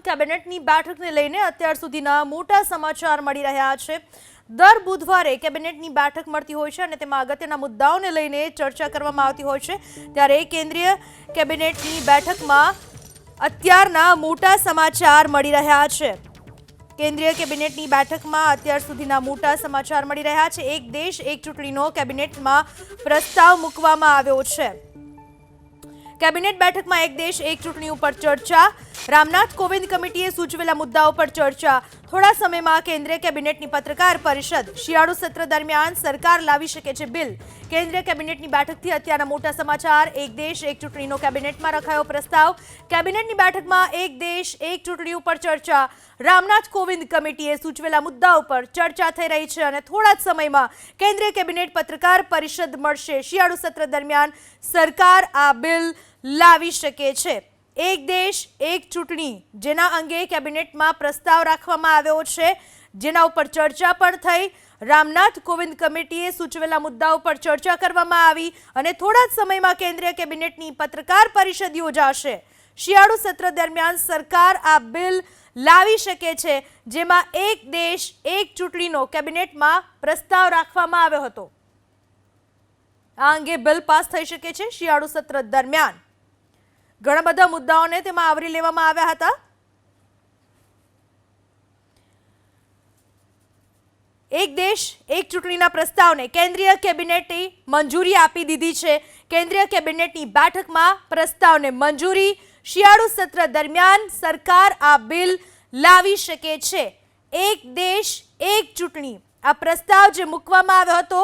કેબિનેટની બેઠકને લઈને અત્યાર સુધીના મોટા સમાચાર મળી રહ્યા છે। દર બુધવારે કેબિનેટની બેઠક મળતી હોય છે અને તેમાં અગત્યના મુદ્દાઓને લઈને ચર્ચા કરવામાં આવતી હોય છે। ત્યારે કેન્દ્રીય કેબિનેટની બેઠકમાં અત્યારના મોટા સમાચાર મળી રહ્યા છે। કેન્દ્રીય કેબિનેટની બેઠકમાં અત્યાર સુધીના મોટા સમાચાર મળી રહ્યા છે। એક દેશ એક ચૂંટણીનો કેબિનેટમાં પ્રસ્તાવ મૂકવામાં આવ્યો છે। કેબિનેટ બેઠકમાં એક દેશ એક ચૂંટણી ઉપર ચર્ચા। રામનાથ કોવિંદ કમિટીએ સૂચવેલા મુદ્દાઓ પર ચર્ચા। થોડા સમયમાં કેન્દ્રીય કેબિનેટની પત્રકાર પરિષદ। શિયાળુ સત્ર દરમિયાન સરકાર લાવી શકે છે બિલ। કેન્દ્રીય કેબિનેટની બેઠકથી અત્યારના મોટા સમાચાર। એક દેશ એક ચૂંટણીનો કેબિનેટમાં રખાયો પ્રસ્તાવ। કેબિનેટની બેઠકમાં એક દેશ એક ચૂંટણી ઉપર ચર્ચા। રામનાથ કોવિંદ કમિટીએ સૂચવેલા મુદ્દાઓ પર ચર્ચા થઈ રહી છે અને થોડા જ સમયમાં કેન્દ્રીય કેબિનેટ પત્રકાર પરિષદ મળશે। શિયાળુ સત્ર દરમિયાન સરકાર આ બિલ લાવી શકે છે। એક દેશ એક ચૂંટણી જેના અંગે કેબિનેટમાં પ્રસ્તાવ રાખવામાં આવ્યો છે, જેના ઉપર ચર્ચા પણ થઈ। રામનાથ કોવિંદ કમિટીએ સૂચવેલા મુદ્દાઓ પર ચર્ચા કરવામાં આવી અને થોડા જ સમયમાં કેન્દ્રીય કેબિનેટની પત્રકાર પરિષદ યોજાશે। શિયાળુ સત્ર દરમિયાન સરકાર આ બિલ લાવી શકે છે, જેમાં એક દેશ એક ચૂંટણીનો કેબિનેટમાં પ્રસ્તાવ રાખવામાં આવ્યો હતો। આ અંગે બિલ પાસ થઈ શકે છે। શિયાળુ સત્ર દરમિયાન ઘણા બધા મુદ્દાઓને તેમાં આવરી લેવામાં આવ્યા હતા। એક દેશ એક ચૂંટણીના પ્રસ્તાવને કેન્દ્રીય કેબિનેટે મંજૂરી આપી દીધી છે। કેન્દ્રીય કેબિનેટની બેઠકમાં પ્રસ્તાવને મંજૂરી। શિયાળુ સત્ર દરમિયાન સરકાર આ બિલ લાવી શકે છે। એક દેશ એક ચૂંટણી આ પ્રસ્તાવ જે મૂકવામાં આવ્યો હતો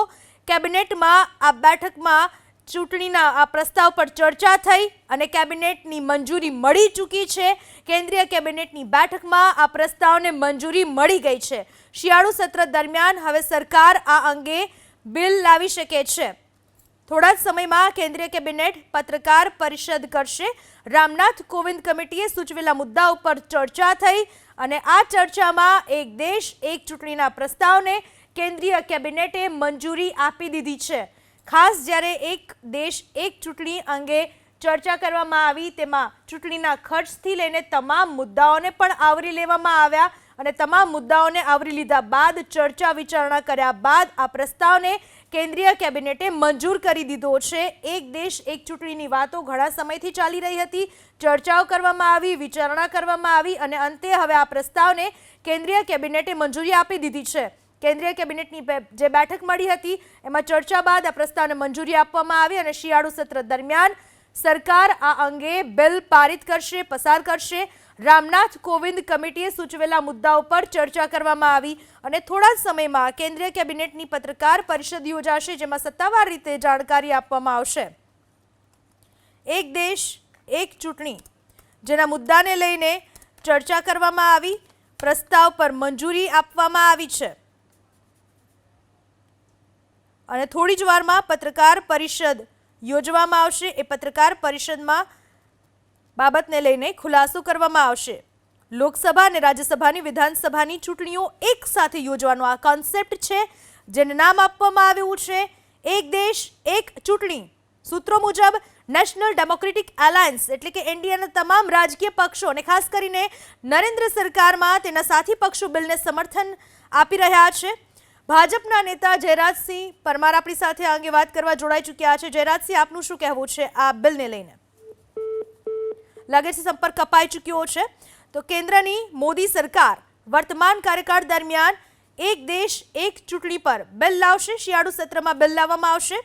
કેબિનેટમાં, આ બેઠકમાં ચૂંટણીના આ પ્રસ્તાવ પર ચર્ચા થઈ અને કેબિનેટની મંજૂરી મળી ચૂકી છે। કેન્દ્રીય કેબિનેટની બેઠકમાં આ પ્રસ્તાવને મંજૂરી મળી ગઈ છે। શિયાળુ સત્ર દરમિયાન હવે સરકાર આ અંગે બિલ લાવી શકે છે। થોડા જ સમયમાં કેન્દ્રીય કેબિનેટ પત્રકાર પરિષદ કરશે। રામનાથ કોવિંદ કમિટીએ સૂચવેલા મુદ્દાઓ પર ચર્ચા થઈ અને આ ચર્ચામાં એક દેશ એક ચૂંટણીના પ્રસ્તાવને કેન્દ્રીય કેબિનેટે મંજૂરી આપી દીધી છે। ખાસ જ્યારે એક દેશ એક ચૂંટણી અંગે ચર્ચા કરવામાં આવી, તેમાં ચૂંટણીના ખર્ચથી લઈને તમામ મુદ્દાઓને પણ આવરી લેવામાં આવ્યા અને તમામ મુદ્દાઓને આવરી લીધા બાદ ચર્ચા વિચારણા કર્યા બાદ આ પ્રસ્તાવને કેન્દ્રીય કેબિનેટે મંજૂર કરી દીધો છે। એક દેશ એક ચૂંટણીની વાતો ઘણા સમયથી ચાલી રહી હતી, ચર્ચાઓ કરવામાં આવી, વિચારણા કરવામાં આવી અને અંતે હવે આ પ્રસ્તાવને કેન્દ્રીય કેબિનેટે મંજૂરી આપી દીધી છે। કેન્દ્રીય કેબિનેટની જે બેઠક મળી હતી એમાં ચર્ચા બાદ આ પ્રસ્તાવને મંજૂરી આપવામાં આવી અને શિયાળુ સત્ર દરમિયાન સરકાર આ અંગે બિલ પારિત કરશે, પસાર કરશે। રામનાથ કોવિંદ કમિટીએ સૂચવેલા મુદ્દાઓ પર ચર્ચા કરવામાં આવી અને થોડા જ સમયમાં કેન્દ્રીય કેબિનેટની પત્રકાર પરિષદ યોજાશે, જેમાં સત્તાવાર રીતે જાણકારી આપવામાં આવશે। એક દેશ એક ચૂંટણી જેના મુદ્દાને લઈને ચર્ચા કરવામાં આવી, પ્રસ્તાવ પર મંજૂરી આપવામાં આવી છે અને થોડી જ વારમાં પત્રકાર પરિષદ યોજવામાં આવશે। એ પત્રકાર પરિષદમાં બાબતને લઈને ખુલાસો કરવામાં આવશે। લોકસભા અને રાજ્યસભાની વિધાનસભાની ચૂંટણીઓ એક સાથે યોજવાનો આ કોન્સેપ્ટ છે, જેને નામ આપવામાં આવ્યું છે એક દેશ એક ચૂંટણી। સૂત્રો મુજબ નેશનલ ડેમોક્રેટિક એલાયન્સ એટલે કે એનડીએના તમામ રાજકીય પક્ષો અને ખાસ કરીને નરેન્દ્ર સરકારમાં તેના સાથી પક્ષો બિલને સમર્થન આપી રહ્યા છે। ભાજપના નેતા જયરાજસિંહ પરમાર આપણી સાથે આ અંગે વાત કરવા જોડાઈ ચૂક્યા છે। જયરાજસિંહ, આપનું શું કહેવું છે આ બિલને લઈને? લાગે છે સંપર્ક કપાઈ ચૂક્યો છે। તો કેન્દ્રની મોદી સરકાર વર્તમાન કાર્યકાળ દરમિયાન એક દેશ એક ચૂંટણી પર બિલ લાવશે। શિયાળુ સત્રમાં બિલ લાવવામાં આવશે।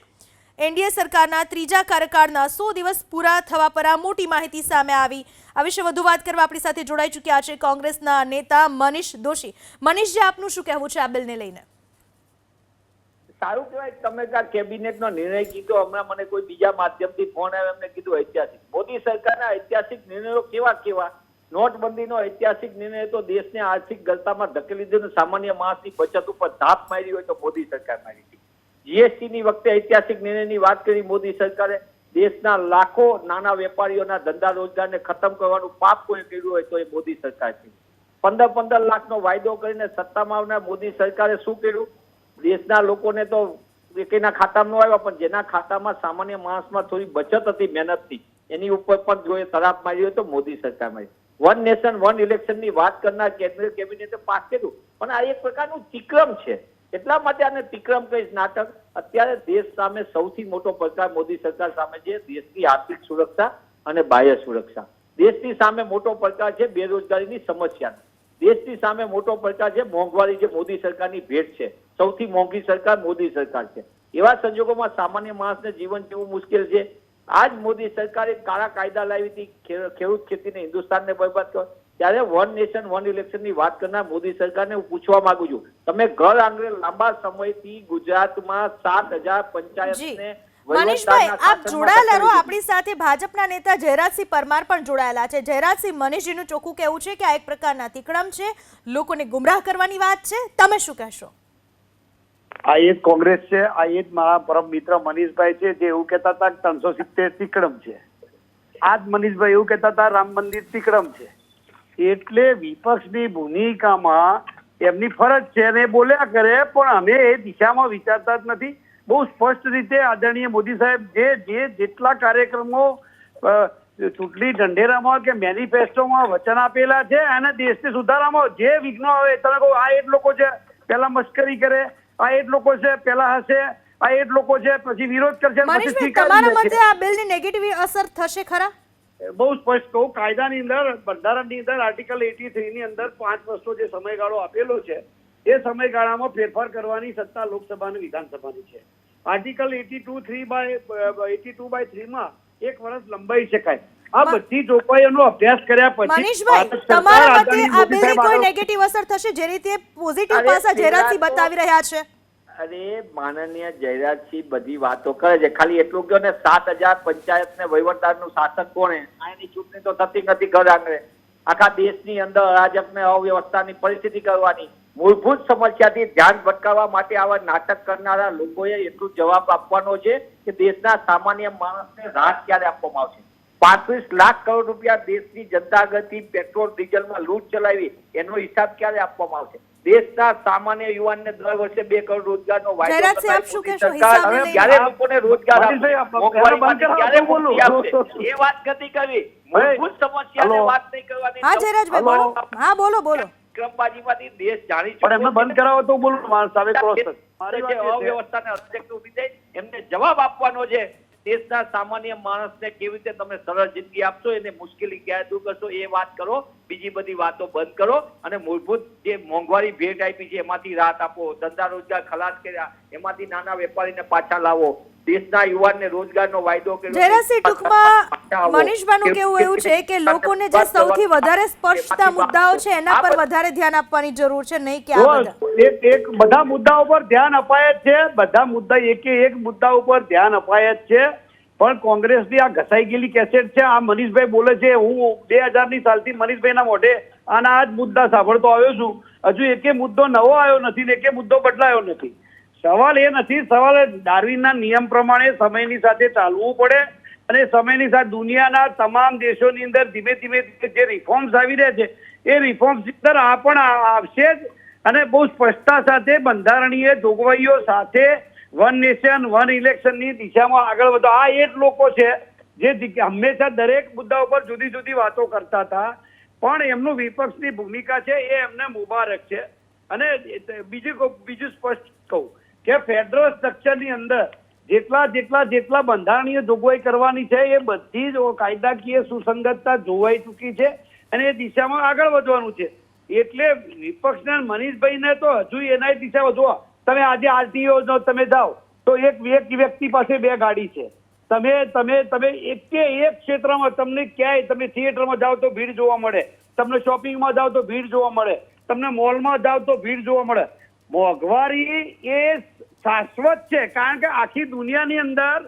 એનડીએ સરકારના ત્રીજા કાર્યકાળના 100 દિવસ પૂરા થવા પર આ મોટી માહિતી સામે આવી। આ વિશે વધુ વાત કરવા આપણી સાથે જોડાઈ ચૂક્યા છે કોંગ્રેસના નેતા મનીષ દોશી। મનીષજી, આપનું શું કહેવું છે આ બિલને લઈને? સારું કહેવાય તમે આ કેબિનેટનો નિર્ણય કીધો। હમણાં મને કોઈ બીજા માધ્યમથી ફોન આવ્યો, એમને કીધું ઐતિહાસિક। મોદી સરકારના ઐતિહાસિક નિર્ણયો કેવા? નોટબંધીનો ઐતિહાસિક નિર્ણય તો દેશને આર્થિક ગલતામાં ધકેલી દીધો, સામાન્ય માણસની બચત ઉપર ધાપ મારી હોય તો મોદી સરકાર મારી હતી। જીએસટીની વખતે ઐતિહાસિક નિર્ણયની વાત કરી મોદી સરકારે। દેશના લાખો નાના વેપારીઓના ધંધા રોજગારને ખતમ કરવાનું પાપ કોઈ કર્યું હોય તો એ મોદી સરકાર છે। 15 લાખનો વાયદો કરીને સત્તામાં આવનાર મોદી સરકારે શું કર્યું? દેશના લોકોને તો એકેના ખાતામાં ન આવ્યા, પણ જેના ખાતામાં સામાન્ય માણસમાં થોડી બચત હતી મહેનતથી, એની ઉપર પણ જો તરાપ મારી હોય તો મોદી સરકાર મારી। વન નેશન વન ઇલેક્શનની વાત કરનાર કેન્દ્રીય કેબિનેટે પાસ કર્યું, પણ આ એક પ્રકારનું તિક્રમ છે. એટલા માટે આને તિક્રમ કહીશ નાટક. અત્યારે દેશ સામે સૌથી મોટો પડકાર મોદી સરકાર સામે છે દેશની આર્થિક સુરક્ષા અને બાહ્ય સુરક્ષા. દેશની સામે મોટો પડકાર છે બેરોજગારીની સમસ્યા. દેશની સામે મોટો પડકાર છે મોંઘવારી, જે મોદી સરકારની ભેટ છે. સૌથી મોંઘી સરકાર મોદી સરકાર છે. એવા સંજોગોમાં સામાન્ય માણસને જીવન જીવવું મુશ્કેલ છે. આજ મોદી સરકારે કાળા કાયદા લાવી હતી ખેડૂત ખેતીને, હિન્દુસ્તાનને બરબાદ કરો. ત્યારે વન નેશન વન ઇલેક્શનની વાત કરનાર મોદી સરકારને હું પૂછવા માંગુ છું, તમે ઘર આંગણે લાંબા સમયથી ગુજરાતમાં 7,000 પંચાયતને મનીષભાઈ, આપ જોડાયેલા રહો. આપણી સાથે ભાજપના નેતા જયરાજસિંહ પરમાર પણ જોડાયેલા છે. જયરાજસિંહ, મનીષજીનું ચોખ્ખું કહેવું છે કે આ એક પ્રકારના તિકડમ છે, લોકોને ગુમરાહ કરવાની વાત છે. તમે શું કહેશો? આ એક કોંગ્રેસ છે, આ એક મારા પરમ મિત્ર મનીષભાઈ છે, જે એવું કહેતા હતા 370 તિકડમ છે. આજ મનીષભાઈ એવું કહેતા હતા રામ મંદિર તિકડમ છે. એટલે વિપક્ષની ભૂમિકામાં એમની ફરજ છે અને બોલ્યા કરે, પણ અમે એ દિશામાં વિચારતા જ નથી. બહુ સ્પષ્ટ રીતે આદરણીય મોદી સાહેબ જેટલા કાર્યક્રમો ચૂંટણી ઢંઢેરામાં કે મેનિફેસ્ટોમાં વચન આપેલા છે અને દેશની સુધારામાં જે વિઘ્નો આવે, તમે કહો આ એટ લોકો છે પેલા મસ્કરી કરે, આ એટ લોકો છે પેલા હશે, આ એટ લોકો છે પછી વિરોધ કરશે. મનીષભાઈ, તમારા મતે આ બિલની નેગેટિવ અસર થશે ખરા? બહુ સ્પષ્ટ કહું, કાયદાની અંદર, બંધારણની અંદર આર્ટિકલ 83 ની અંદર 5 વર્ષનો જે સમયગાળો આપેલો છે એ સમયગાળામાં ફેરફાર કરવાની સત્તા લોકસભા અને વિધાનસભાની છે. આર્ટિકલ 82/3 માં 1 વર્ષ લંબાઈ શકાય. આ બધી જોગવાઈઓનો અભ્યાસ કર્યા પછી મનીષભાઈ, તમારા મતે આ બિલની કોઈ નેગેટિવ અસર થશે જે રીતે પોઝિટિવ પાસા જયરાજસિંહ બતાવી રહ્યા છે? અરે માનનીય જયરાજસિંહ બધી વાતો કરે છે, ખાલી એટલું કહો ને 7,000 પંચાયત ને વહીવટદારનું શાસન કોણે? આની ચૂંટણી તો થતી નથી ઘર આંગણે. આખા દેશની અંદર અરાજક ને અવ્યવસ્થાની પરિસ્થિતિ કરવાની, મૂળભૂત સમસ્યાથી ધ્યાન ભટકાવવા માટે આવા નાટક કરનારા લોકોએ એટલું જવાબ આપવાનો છે કે દેશના સામાન્ય માણસને રાહત ક્યારે આપવામાં આવશે. 35 લાખ કરોડ રૂપિયા દેશની જનતા આગળથી પેટ્રોલ ડીઝલમાં લૂંટ ચલાવી, એનો હિસાબ ક્યારે આપવામાં આવશે? દેશના સામાન્ય યુવાનને દર વર્ષે 2 કરોડ રોજગારનો વાયદો ક્યારે લોકોને રોજગાર આપશે? એ વાત નથી કરવી, મૂળભૂત સમસ્યાને વાત નહીં કરવાની. હા જયરાજભાઈ, બોલો. હા બોલો. ક્રમબાજીમાંથી દેશ જાણી પણ એમને બંધ કરાવો તો બોલો. મારી સામે ક્રોસ થશે. અવ્યવસ્થાને અધ્યક્ષ ઉભી થઈ એમને જવાબ આપવાનો છે. દેશના સામાન્ય માણસને કેવી રીતે તમે સરળ જિંદગી આપશો, એને મુશ્કેલી ક્યારે દૂર કરશો, એ વાત કરો. બીજી બધી વાતો બંધ કરો અને મૂળભૂત જે મોંઘવારી ભેટ આપી છે એમાંથી રાહત આપો. ધંધા રોજગાર ખલાસ કર્યા, એમાંથી નાના વેપારીને પાછા લાવો. દેશના યુવાનને રોજગારનો વાયદો કર્યો. જયરાજસિંહ, ટૂંકમાં મનીષભાઈનું કેવું એવું છે કે લોકોને જે સૌથી વધારે સ્પર્શતા મુદ્દાઓ છે એના પર વધારે ધ્યાન આપવાની જરૂર છે, નહીં કે આ બધા એક બધા મુદ્દાઓ પર ધ્યાન અપાય જ છે. બધા મુદ્દા એક મુદ્દા ઉપર ધ્યાન અપાય જ છે. પણ કોંગ્રેસની આ ઘસાઈ ગયેલી કેસેટ છે. આ મનીષભાઈ બોલે છે, હું 2000 સાલથી મનીષભાઈના મોઢે આના આ જ મુદ્દા સાંભળતો આવ્યો છું. હજુ એકે મુદ્દો નવો આવ્યો નથી ને એકે મુદ્દો બદલાયો નથી. સવાલ એ નથી, સવાલ ડાર્વિનના નિયમ પ્રમાણે સમયની સાથે ચાલવું પડે અને સમયની સાથે દુનિયાના તમામ દેશોની અંદર ધીમે ધીમે જે રિફોર્મ્સ આવી રહ્યા છે એ રિફોર્મ્સ અંદર આ પણ આવશે જ. અને બહુ સ્પષ્ટતા સાથે બંધારણીય જોગવાઈઓ સાથે વન નેશન વન ઇલેક્શનની દિશામાં આગળ વધો. આ એ જ લોકો છે જે હંમેશા દરેક મુદ્દા ઉપર જુદી જુદી વાતો કરતા હતા, પણ એમનું વિપક્ષની ભૂમિકા છે એ એમને મુબારક છે. અને બીજું સ્પષ્ટ કહું કે ફેડરલ સ્ટ્રક્ચરની અંદર જેટલા બંધારણીય જોગવાઈ કરવાની છે એ બધી જ કાયદાકીય સુસંગતતા જોવાઈ ચૂકી છે અને એ દિશામાં આગળ વધવાનું છે. એટલે વિપક્ષના મનીષભાઈને તો હજુ એના દિશા વધવા. તમે આજે આરટીઓ તમે જાઓ તો એક વ્યક્તિ પાસે 2 ગાડી છે. તમે એક ક્ષેત્રમાં તમને ક્યાંય તમે થિયેટરમાં જાઓ તો ભીડ જોવા મળે, તમને શોપિંગમાં જાઓ તો ભીડ જોવા મળે, તમને મોલમાં જાઓ તો ભીડ જોવા મળે. મોંઘવારી એ શાશ્વત છે, કારણ કે આખી દુનિયાની અંદર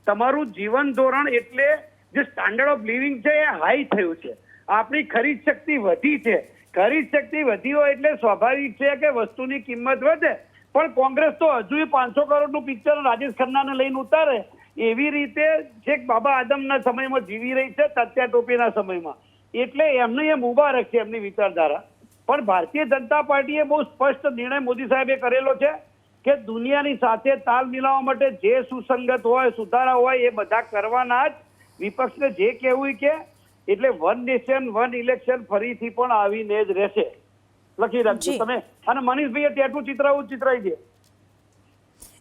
તમારું જીવન ધોરણ એટલે જે સ્ટાન્ડર્ડ ઓફ લિવિંગ છે એ હાઈ થયું છે. આપણી ખરીદ શક્તિ વધી છે. ખરીદ શક્તિ વધી હોય એટલે સ્વાભાવિક છે કે વસ્તુની કિંમત વધે. પણ કોંગ્રેસ તો હજુ 500 કરોડનું પિક્ચર રાજેશ ખન્નાને લઈને ઉતારે એવી રીતે છેક બાબા આદમના સમયમાં જીવી રહી છે, તાત્યા ટોપેના સમયમાં. એટલે એમને એ મુબારક છે એમની વિચારધારા. પણ ભારતીય જનતા પાર્ટીએ બહુ સ્પષ્ટ નિર્ણય મોદી સાહેબે કરેલો છે કે દુનિયાની સાથે તાલ મિલાવવા માટે જે સુસંગત હોય, સુધારા હોય એ બધા કરવાના જ. વિપક્ષને જે કહેવું કે એટલે વન નેશન વન ઇલેક્શન ફરીથી પણ આવીને જ રહેશે. લખી રાખજો જી. તમે. અને મનીષભાઈએ ટેટુ ચિતરાવી દે.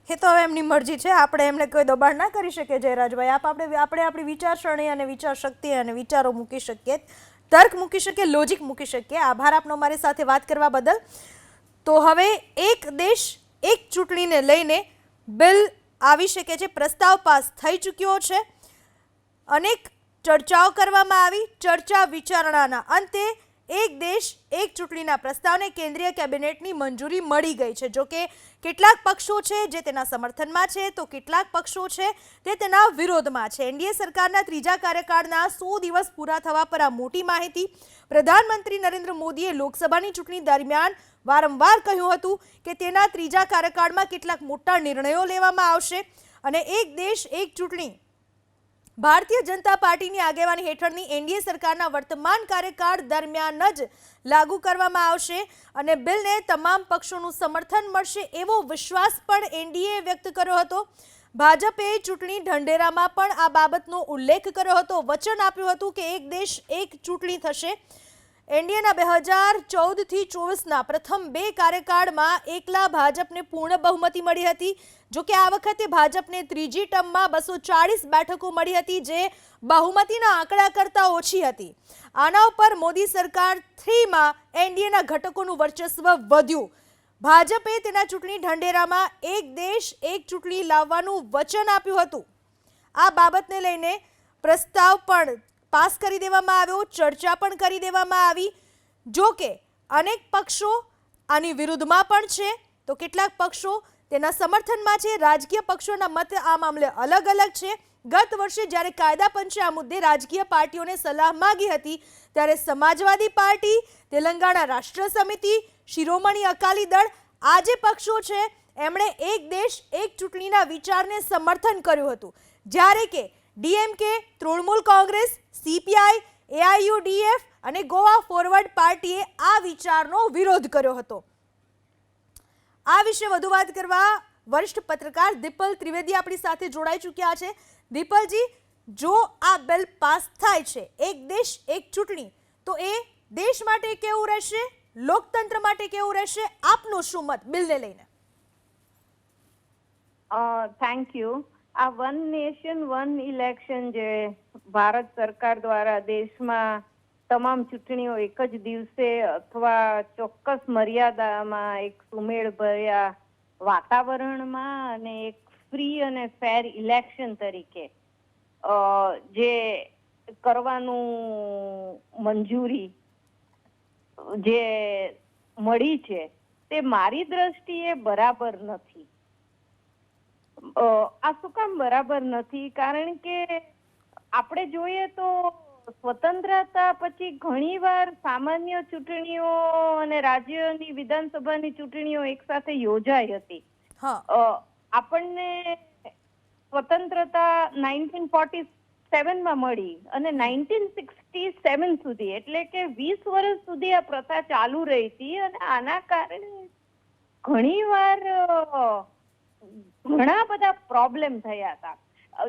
એ તો હવે એમની મરજી છે, આપણે એમને કોઈ દબાણ ના કરી શકીએ. જયરાજભાઈ, આપણે આપણી વિચારસરણી અને વિચાર શક્તિ અને વિચારો મૂકી શકીએ, તર્ક મૂકી શકીએ, લોજિક મૂકી શકીએ. આભાર આપનો મારી સાથે વાત કરવા બદલ. તો હવે એક દેશ એક ચૂંટણીને લઈને બિલ આવી શકે છે, પ્રસ્તાવ પાસ થઈ ચૂક્યો છે. અનેક ચર્ચાઓ કરવામાં આવી. ચર્ચા વિચારણાના અંતે એક દેશ એક ચૂંટણીના પ્રસ્તાવને કેન્દ્રીય કેબિનેટની મંજૂરી મળી ગઈ છે. જો કે કેટલાક પક્ષો છે જે તેના સમર્થનમાં છે, તો કેટલાક પક્ષો છે તે તેના વિરોધમાં છે. એનડીએ સરકારના ત્રીજા કાર્યકાળના 100 દિવસ પૂરા થવા પર આ મોટી માહિતી. પ્રધાનમંત્રી નરેન્દ્ર મોદીએ લોકસભાની ચૂંટણી દરમિયાન વારંવાર કહ્યું હતું કે તેના ત્રીજા કાર્યકાળમાં કેટલાક મોટા નિર્ણયો લેવામાં આવશે અને એક દેશ એક ચૂંટણી ભારતીય જનતા પાર્ટીની આગેવાની હેઠળની એનડીએ સરકારના વર્તમાન કાર્યકાળ દરમિયાન જ લાગુ કરવામાં આવશે અને બિલને તમામ પક્ષોનું સમર્થન મળશે એવો વિશ્વાસ પણ એનડીએ વ્યક્ત કર્યો હતો. ભાજપે ચૂંટણી ઢંઢેરામાં પણ આ બાબતનો ઉલ્લેખ કર્યો હતો. વચન આપ્યું હતું કે એક દેશ એક ચૂંટણી થશે. એનડીએના 2014થી 24ના પ્રથમ 2 કાર્યકાળમાં એકલા ભાજપને પૂર્ણ બહુમતી મળી હતી. જો કે આ વખતે ભાજપને ત્રીજી ટર્મમાં 240 બેઠકો મળી હતી, જે બહુમતીના આંકડા કરતાં ઓછી હતી. આના ઉપર મોદી સરકાર 3માં એનડીએના ઘટકોનું વર્ચસ્વ વધ્યું. ભાજપે તેના ચૂંટણી ઢંઢેરામાં એક દેશ એક ચૂંટણી લાવવાનું વચન આપ્યું હતું. આ બાબતને લઈને પ્રસ્તાવ પણ પાસ કરી દેવામાં આવ્યો, ચર્ચા પણ કરી દેવામાં આવી. જો કે અનેક પક્ષો આની વિરુદ્ધમાં પણ છે, તો કેટલાક પક્ષો તેના સમર્થનમાં છે. રાજકીય પક્ષોના મત આ મામલે અલગ અલગ છે. ગત વર્ષે જ્યારે કાયદા પંચે આ મુદ્દે રાજકીય પાર્ટીઓને સલાહ માંગી હતી, ત્યારે સમાજવાદી પાર્ટી, તેલંગાણા રાષ્ટ્ર સમિતિ, શિરોમણી અકાલી દળ, આ જે પક્ષો છે એમણે એક દેશ એક ચૂંટણીના વિચારને સમર્થન કર્યું હતું. જ્યારે કે ડીએમકે, તૃણમૂલ કોંગ્રેસ, સીપીઆઈ, એઆઈયુડીએફ અને ગોવા ફોરવર્ડ પાર્ટીએ આ વિચારનો વિરોધ કર્યો હતો. આ વિશે વધુ વાત કરવા વરિષ્ઠ પત્રકાર દીપલ ત્રિવેદી આપણી સાથે જોડાઈ ચૂક્યા છે. દીપલજી, જો આ બિલ પાસ થાય છે, એક દેશ એક ચૂંટણી, તો એ દેશ માટે કેવું રહેશે, લોકતંત્ર માટે કેવું રહેશે? આપનો શું મત બિલને લઈને? Thank you. આ વન નેશન વન ઇલેક્શન જે ભારત સરકાર દ્વારા દેશમાં તમામ ચૂંટણીઓ એક જ દિવસે અથવા ચોક્કસ મર્યાદામાં એક સુમેળભર્યા વાતાવરણમાં અને એક ફ્રી અને ફેર ઇલેક્શન તરીકે જે કરવાનું મંજૂરી જે મળી છે, તે મારી દ્રષ્ટિએ બરાબર નથી. આ શું કામ બરાબર નથી? કારણ કે આપણે જોઈએ તો સ્વતંત્રતા પછી ઘણીવાર સામાન્ય ચૂંટણીઓ અને રાજ્યની વિધાનસભાની ચૂંટણીઓ એક સાથે યોજાઈ હતી. આપણને સ્વતંત્રતા 1947માં મળી અને 1967 સુધી, એટલે કે 20 વર્ષ સુધી આ પ્રથા ચાલુ રહી હતી અને આના કારણે ઘણીવાર ઘણા બધા પ્રોબ્લેમ થયા હતા.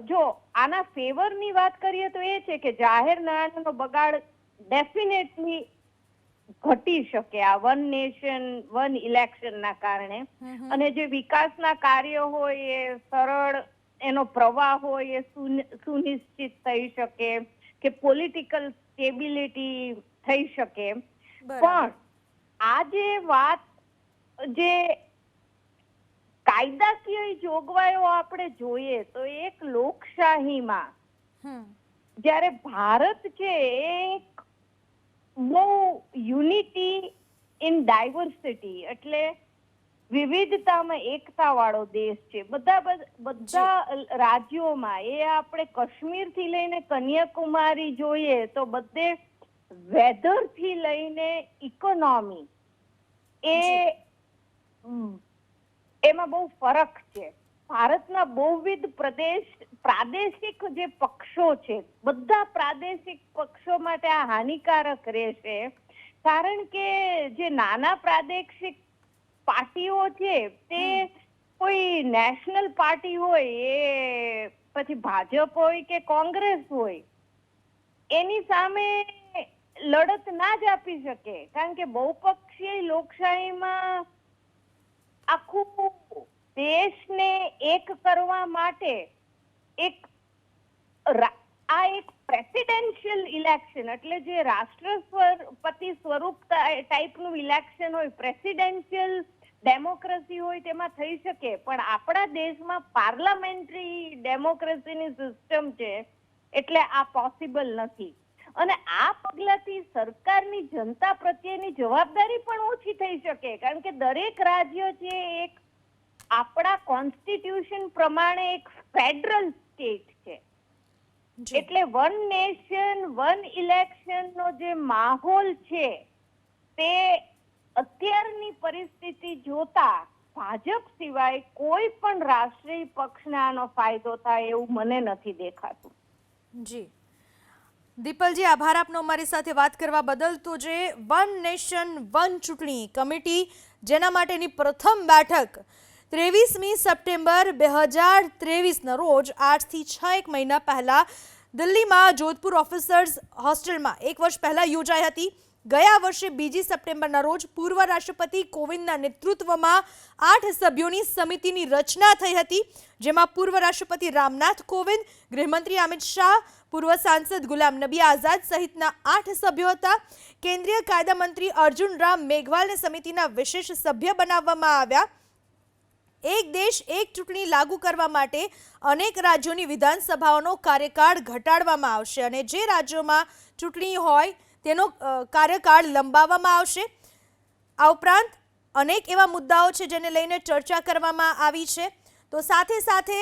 જો આના ફેવરની વાત કરીએ તો એ છે કે જાહેર નાણાંનો બગાડ ડેફિનેટલી ઘટી શકે આ વન નેશન વન ઇલેક્શનના કારણે. અને જે વિકાસના કાર્યો હોય એ સરળ, એનો પ્રવાહ હોય એ સુનિશ્ચિત થઈ શકે, કે પોલિટિકલ સ્ટેબિલિટી થઈ શકે. પણ આ જે વાત જે કાયદાકીય જોગવાઈઓ આપણે જોઈએ તો એક લોકશાહીમાં જ્યારે ભારત છે એક બહુ યુનિટી ઇન ડાયવર્સિટી, એટલે વિવિધતામાં એકતા વાળો દેશ છે. બધા રાજ્યોમાં, એ આપણે કાશ્મીર થી લઈને કન્યાકુમારી જોઈએ તો બધે વેધર થી લઈને ઇકોનોમી એમાં બહુ ફરક છે. ભારતના બહુવિધ પ્રાદેશિક જે પક્ષો છે, બધા પ્રાદેશિક પક્ષો માટે આ હાનિકારક રહેશે. કારણ કે જે નાના પ્રાદેશિક પાર્ટીઓ છે તે કોઈ નેશનલ પાર્ટી હોય, એ પછી ભાજપ હોય કે કોંગ્રેસ હોય, એની સામે લડત ના જ આપી શકે, કારણ કે બહુપક્ષીય લોકશાહીમાં આખું દેશને એક કરવા માટે આ એક પ્રેસિડેન્શિયલ ઇલેક્શન, એટલે જે રાષ્ટ્રપતિ સ્વરૂપ ટાઈપનું ઇલેક્શન હોય, પ્રેસિડેન્શિયલ ડેમોક્રેસી હોય તેમાં થઈ શકે, પણ આપણા દેશમાં પાર્લામેન્ટરી ડેમોક્રેસીની સિસ્ટમ છે એટલે આ પોસિબલ નથી. અને આ પગલાથી સરકારની જનતા પ્રત્યેની જવાબદારી પણ ઓછી થઈ શકે, કારણ કે દરેક રાજ્ય છે એક આપણા કોન્સ્ટિટ્યુશન પ્રમાણે એક ફેડરલ સ્ટેટ છે. એટલે વન નેશન વન ઇલેક્શન નો જે માહોલ છે તે અત્યારની પરિસ્થિતિ જોતા ભાજપ સિવાય કોઈ પણ રાષ્ટ્રીય પક્ષને આનો ફાયદો થાય એવું મને નથી દેખાતું. જી દીપલજી, આભાર આપનો અમારી સાથે વાત કરવા બદલ. તો જે વન નેશન વન ચૂંટણી કમિટી જેના માટેની પ્રથમ બેઠક 23મી સપ્ટેમ્બર 2023ના રોજ 8 થી 6 મહિના પહેલા દિલ્હીમાં જોધપુર ઓફિસર્સ હોસ્ટેલમાં 1 વર્ષ પહેલા યોજાઈ હતી. ગયા વર્ષે 2 સપ્ટેમ્બરના રોજ પૂર્વ રાષ્ટ્રપતિ કોવિંદના નેતૃત્વમાં 8 સભ્યોની સમિતિની રચના થઈ હતી, જેમાં પૂર્વ રાષ્ટ્રપતિ રામનાથ કોવિંદ, ગૃહમંત્રી અમિત શાહ, પૂર્વ સાંસદ ગુલામ નબી આઝાદ સહિતના 8 સભ્યો હતા. કેન્દ્રીય કાયદા મંત્રી અર્જુન રામ મેઘવાલને સમિતિના વિશેષ સભ્ય બનાવવામાં આવ્યા. એક દેશ એક ચૂંટણી લાગુ કરવા માટે અનેક રાજ્યોની વિધાનસભાઓનો કાર્યકાળ ઘટાડવામાં આવશે અને જે રાજ્યોમાં ચૂંટણી હોય તેનો કાર્યકાળ લંબાવવામાં આવશે. આ ઉપરાંત અનેક એવા મુદ્દાઓ છે જેને લઈને ચર્ચા કરવામાં આવી છે. તો સાથે સાથે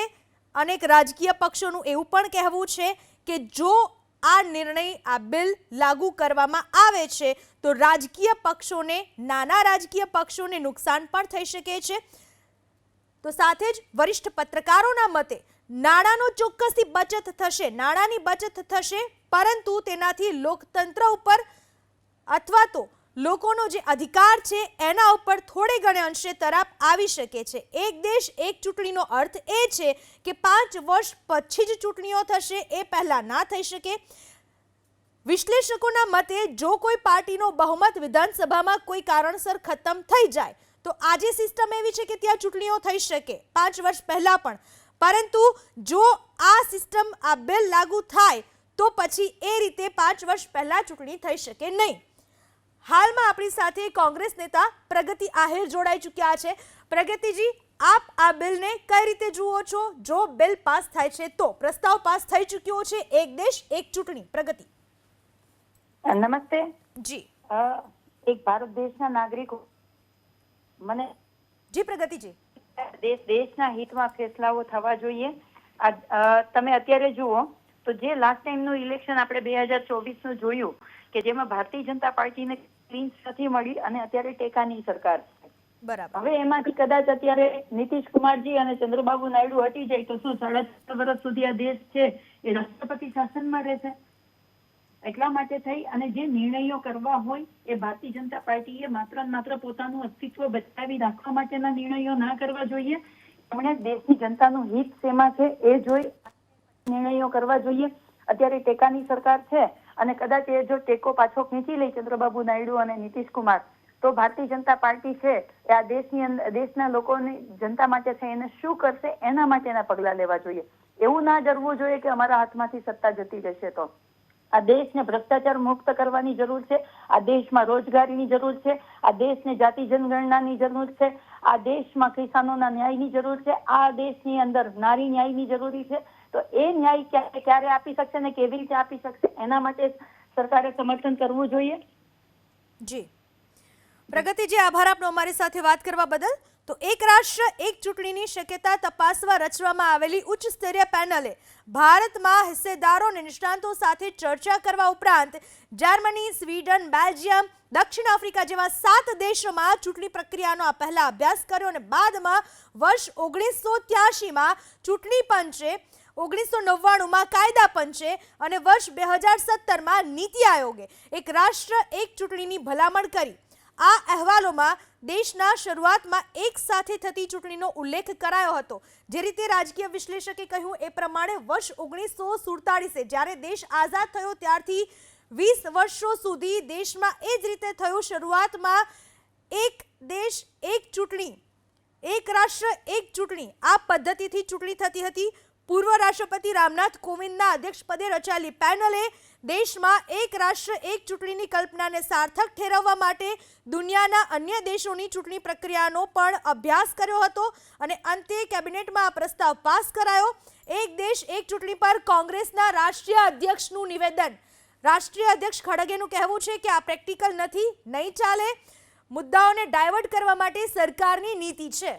અનેક રાજકીય પક્ષોનું એવું પણ કહેવું છે કે જો આ નિર્ણય, આ બિલ લાગુ કરવામાં આવે છે તો રાજકીય પક્ષોને, નાના રાજકીય પક્ષોને નુકસાન પણ થઈ શકે છે. તો સાથે જ વરિષ્ઠ પત્રકારોના મતે નાણાંનો ચોક્કસથી બચત થશે, નાણાંની બચત થશે, પરંતુ તેનાથી લોકતંત્ર ઉપર અથવા તો લોકોનો જે અધિકાર છે એના ઉપર થોડે ઘણે અંશે તરાપ આવી શકે છે. એક દેશ એક ચૂંટણીનો અર્થ એ છે કે 5 વર્ષ પછી જ ચૂંટણીઓ થશે, એ પહેલા ના થઈ શકે. વિશ્લેષકોના મતે જો કોઈ પાર્ટીનો બહુમત વિધાનસભામાં કોઈ કારણસર ખતમ થઈ જાય તો આજે સિસ્ટમ એવી છે કે ત્યાં ચૂંટણીઓ થઈ શકે 5 વર્ષ પહેલા પણ, પરંતુ જો આ સિસ્ટમ, આ બિલ લાગુ થાય તો પછી એ રીતે 5 વર્ષ પહેલા ચૂંટણી થઈ શકે નહીં. હાલમાં આપણી સાથે કોંગ્રેસ નેતા પ્રગતિ આહિર જોડાઈ ચૂક્યા છે. પ્રગતિજી, આપ આ બિલને કઈ રીતે જુઓ છો? જો બિલ પાસ થાય છે તો પ્રસ્તાવ પાસ થઈ ચૂક્યો છે, એક દેશ એક ચૂંટણી. પ્રગતિ. નમસ્તે જી. એક ભારત દેશના નાગરિકો મને જી પ્રગતિજી, દેશના હિતમાં ફેસલાઓ થવા જોઈએ. તમે અત્યારે જુઓ તો જે લાસ્ટ ટાઈમનું ઇલેક્શન આપણે 2024નું જોયું કે જેમાં ભારતીય જનતા પાર્ટીને ક્લીન નથી મળી અને અત્યારે ટેકાની સરકાર છે. બરાબર. હવે એમાંથી કદાચ અત્યારે નીતિશ કુમારજી અને ચંદ્રબાબુ નાયડુ હટી જાય તો શું 4.5 વર્ષ સુધી આ દેશ છે એ રાષ્ટ્રપતિ શાસનમાં રહેશે? એટલા માટે થઈ અને જે નિર્ણયો કરવા હોય એ ભારતીય જનતા પાર્ટીએ માત્ર પોતાનું અસ્તિત્વ બચાવી રાખવા માટેના નિર્ણયો ના કરવા જોઈએ. એમણે દેશની જનતાનું હિત શેમાં છે એ જોઈ નિર્ણયો કરવા જોઈએ. અત્યારે ટેકાની સરકાર છે અને કદાચ એ જો ટેકો પાછો ખેંચી લે ચંદ્રબાબુ નાયડુ અને નીતિશ કુમાર તો ભારતીય જનતા પાર્ટી છે એ આ દેશના લોકોની જનતા માટે છે એને શું કરશે એના માટેના પગલા લેવા જોઈએ. એવું ના ડરવું જોઈએ કે અમારા હાથમાંથી સત્તા જતી રહેશે. તો આ દેશને ભ્રષ્ટાચાર મુક્ત કરવાની જરૂર છે, આ દેશમાં રોજગારીની જરૂર છે, આ દેશને જાતિ જનગણનાની જરૂર છે, આ દેશમાં કિસાનોના ન્યાયની જરૂર છે, આ દેશની અંદર નારી ન્યાયની જરૂરી છે. તો એ ન્યાય ક્યારે આપી શકશે ને કેવી રીતે આપી શકશે એના માટે સરકારે સમર્થન કરવું જોઈએ. જી પ્રગતિજી, આભાર આપનો અમારી સાથે વાત કરવા બદલ. તો એક રાષ્ટ્ર એક ચૂંટણીની શક્યતા તપાસવા રચવામાં આવેલી ઉચ્ચ સ્તરીય પેનલે ભારતમાં હિસ્સેદારો અને નિષ્ણાંતો સાથે ચર્ચા કરવા ઉપરાંત જર્મની, સ્વીડન, બેલ્જિયમ, દક્ષિણ આફ્રિકા જેવા 7 દેશોમાં ચૂંટણી પ્રક્રિયાનો આ પહેલા અભ્યાસ કર્યો અને બાદમાં વર્ષ 1983માં ચૂંટણી પંચે, 1999માં કાયદા પંચે અને વર્ષ 2017માં નીતિ આયોગે એક રાષ્ટ્ર એક ચૂંટણીની ભલામણ કરી. આ અહેવાલોમાં દેશના શરૂઆતમાં એક સાથે થતી ચૂંટણીનો ઉલ્લેખ કરાયો હતો. જે રીતે રાજકીય વિશ્લેષકે કહ્યું એ પ્રમાણે વર્ષ 1947 જ્યારે દેશ આઝાદ થયો ત્યારથી 20 વર્ષો સુધી દેશમાં એ જ રીતે થયું. શરૂઆતમાં એક દેશ એક ચૂંટણી, એક રાષ્ટ્ર એક ચૂંટણી આ પદ્ધતિથી ચૂંટણી થતી હતી. પૂર્વ રાષ્ટ્રપતિ રામનાથ કોવિંદના અધ્યક્ષપદે રચાયેલી પેનલે દેશમાં એક રાષ્ટ્ર એક ચૂંટણીની કલ્પનાને સાર્થક ઠેરવવા માટે દુનિયાના અન્ય દેશોની ચૂંટણી પ્રક્રિયાનો પણ અભ્યાસ કર્યો હતો અને અંતે કેબિનેટમાં આ પ્રસ્તાવ પાસ કરાયો. એક દેશ એક ચૂંટણી પર કોંગ્રેસના રાષ્ટ્રીય અધ્યક્ષનું નિવેદન. રાષ્ટ્રીય અધ્યક્ષ ખડગેનું કહેવું છે કે આ પ્રેક્ટિકલ નથી, નહીં ચાલે. મુદ્દાઓને ડાયવર્ટ કરવા માટે સરકારની નીતિ છે.